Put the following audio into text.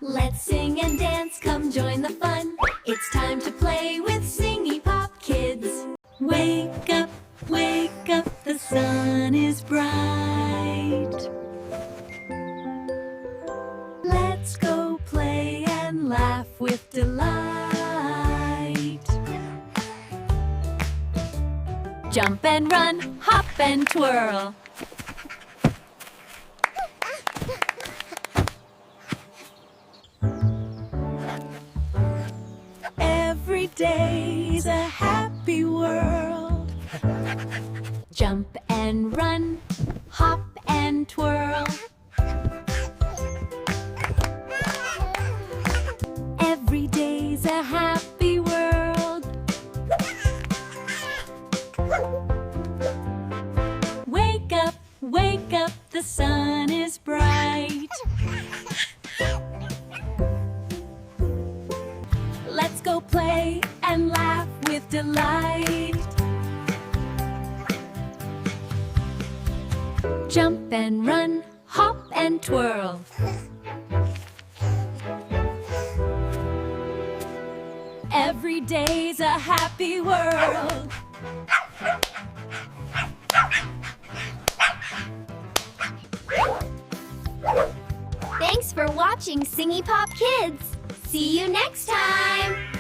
Let's sing and dance, come join the fun. It's time to play with SingyPop Kids. Wake up, the sun is bright. Let's go play and laugh with delight. Jump and run, hop and twirl. Every day's a happy world. Jump and run, hop and twirl. Every day's a happy world. Wake up, the sun is bright. Let's go play and laugh with delight. Jump and run, hop and twirl. Every day's a happy world. Thanks for watching SingyPop Kids. See you next time!